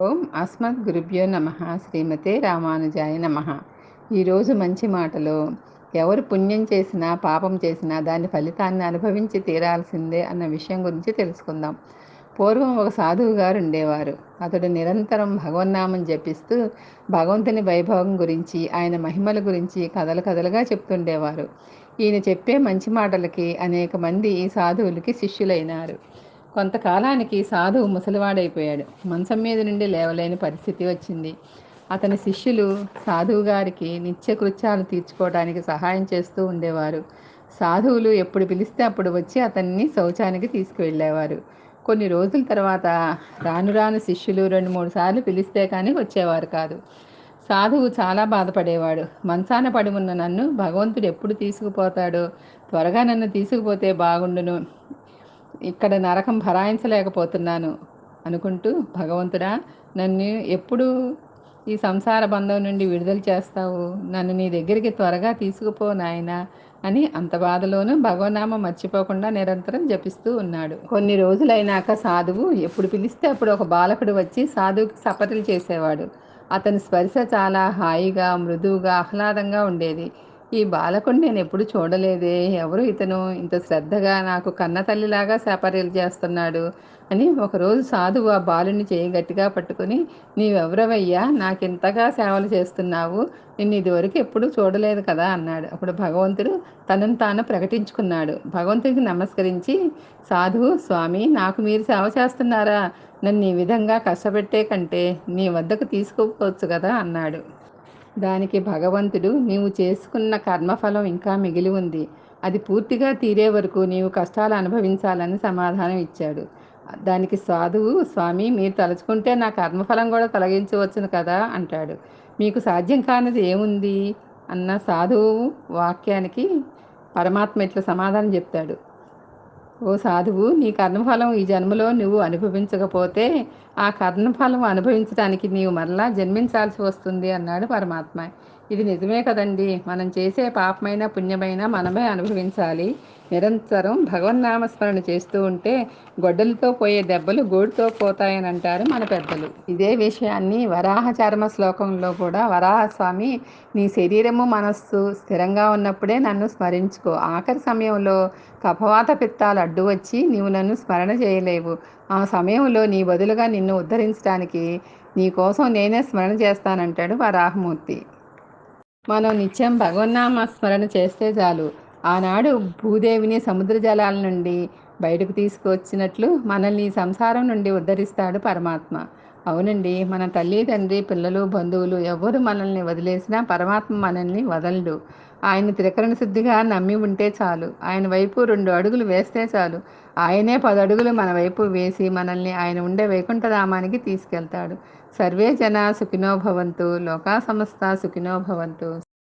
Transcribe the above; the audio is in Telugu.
ఓం అస్మద్ గురుభ్యో నమ శ్రీమతే రామానుజాయ నమ. ఈరోజు మంచి మాటలో ఎవరు పుణ్యం చేసినా పాపం చేసినా దాని ఫలితాన్ని అనుభవించి తీరాల్సిందే అన్న విషయం గురించి తెలుసుకుందాం. పూర్వం ఒక సాధువు గారు ఉండేవారు. అతడు నిరంతరం భగవన్నామం జపిస్తూ భగవంతుని వైభవం గురించి ఆయన మహిమల గురించి కథలు కథలుగా చెప్తుండేవారు. ఈయన చెప్పే మంచి మాటలకి అనేక మంది ఈ సాధువులకి శిష్యులైనారు. కొంతకాలానికి సాధువు ముసలివాడైపోయాడు. మంచం మీద నుండి లేవలేని పరిస్థితి వచ్చింది. అతని శిష్యులు సాధువు గారికి నిత్యకృత్యాలు తీర్చుకోవడానికి సహాయం చేస్తూ ఉండేవారు. సాధువులు ఎప్పుడు పిలిస్తే అప్పుడు వచ్చి అతన్ని శౌచానికి తీసుకువెళ్ళేవారు. కొన్ని రోజుల తర్వాత రాను రాను శిష్యులు 2-3 సార్లు పిలిస్తే కానీ వచ్చేవారు కాదు. సాధువు చాలా బాధపడేవాడు. మంచాన పడి ఉన్న నన్ను భగవంతుడు ఎప్పుడు తీసుకుపోతాడో, త్వరగా నన్ను తీసుకుపోతే బాగుండును, ఇక్కడ నరకం భరాయించలేకపోతున్నాను అనుకుంటూ, భగవంతుడా, నన్ను ఎప్పుడు ఈ సంసార బంధం నుండి విడుదల చేస్తావు, నన్ను నీ దగ్గరికి త్వరగా తీసుకుపో నాయనా అని అంత బాధలోనూ భగవన్నామం మర్చిపోకుండా నిరంతరం జపిస్తూ ఉన్నాడు. కొన్ని రోజులైనాక సాధువు ఎప్పుడు పిలిస్తే అప్పుడు ఒక బాలకుడు వచ్చి సాధువుకి సపర్యలు చేసేవాడు. అతని స్పర్శ చాలా హాయిగా, మృదువుగా, ఆహ్లాదంగా ఉండేది. ఈ బాలకుడిని నేను ఎప్పుడు చూడలేదే, ఎవరు ఇతను ఇంత శ్రద్ధగా నాకు కన్న తల్లిలాగా శాపర్యలు చేస్తున్నాడు అని ఒకరోజు సాధువు ఆ బాలుని చేయి గట్టిగా పట్టుకుని, నీవెవరవయ్యా, నాకింతగా సేవలు చేస్తున్నావు, నిన్ను ఇదివరకు ఎప్పుడు చూడలేదు కదా అన్నాడు. అప్పుడు భగవంతుడు తనను తాను ప్రకటించుకున్నాడు. భగవంతుడికి నమస్కరించి, సాధువు, స్వామి, నాకు మీరు సేవ చేస్తున్నారా, నన్ను ఈ విధంగా కష్టపెట్టే కంటే నీ వద్దకు తీసుకుపోవచ్చు కదా అన్నాడు. దానికి భగవంతుడు, నీవు చేసుకున్న కర్మఫలం ఇంకా మిగిలి ఉంది, అది పూర్తిగా తీరే వరకు నీవు కష్టాలు అనుభవించాలని సమాధానం ఇచ్చాడు. దానికి సాధువు, స్వామి, మీరు తలుచుకుంటే నా కర్మఫలం కూడా తొలగించవచ్చును కదా అంటాడు. మీకు సాధ్యం కానిది ఏముంది అన్న సాధువు వాక్యానికి పరమాత్మ ఇట్లా సమాధానం చెప్తాడు. ఓ సాధువు, నీ కర్మఫలం ఈ జన్మలో నువ్వు అనుభవించకపోతే ఆ కర్మఫలం అనుభవించడానికి నీవు మరలా జన్మించాల్సి వస్తుంది అన్నాడు పరమాత్మ. ఇది నిజమే కదండి. మనం చేసే పాపమైన పుణ్యమైన మనమే అనుభవించాలి. నిరంతరం భగవన్నామస్మరణ చేస్తూ ఉంటే గొడ్డలతో పోయే దెబ్బలు గోడుతో పోతాయని అంటారు మన పెద్దలు. ఇదే విషయాన్ని వరాహ చర్మ శ్లోకంలో కూడా వరాహస్వామి, నీ శరీరము మనస్సు స్థిరంగా ఉన్నప్పుడే నన్ను స్మరించుకో, ఆఖరి సమయంలో కఫవాత పిత్తాలు అడ్డు వచ్చి నీవు నన్ను స్మరణ చేయలేవు, ఆ సమయంలో నీ బదులుగా నిన్ను ఉద్ధరించడానికి నీ కోసం నేనే స్మరణ చేస్తానంటాడు వరాహమూర్తి. మనం నిత్యం భగవన్నామ స్మరణ చేస్తే చాలు, ఆనాడు భూదేవిని సముద్ర జలాల నుండి బయటకు తీసుకువచ్చినట్లు మనల్ని సంసారం నుండి ఉద్ధరిస్తాడు పరమాత్మ. అవునండి, మన తల్లి, తండ్రి, పిల్లలు, బంధువులు ఎవరు మనల్ని వదిలేసినా పరమాత్మ మనల్ని వదలడు. ఆయన త్రికరణ శుద్ధిగా నమ్మి ఉంటే చాలు, ఆయన వైపు 2 అడుగులు వేస్తే చాలు, ఆయనే 10 అడుగులు మన వైపు వేసి మనల్ని ఆయన ఉండే వైకుంఠధామానికి తీసుకెళ్తాడు. సర్వే జనా సుఖినో భవంతు, లోకా సమస్త సుఖినో భవంతు.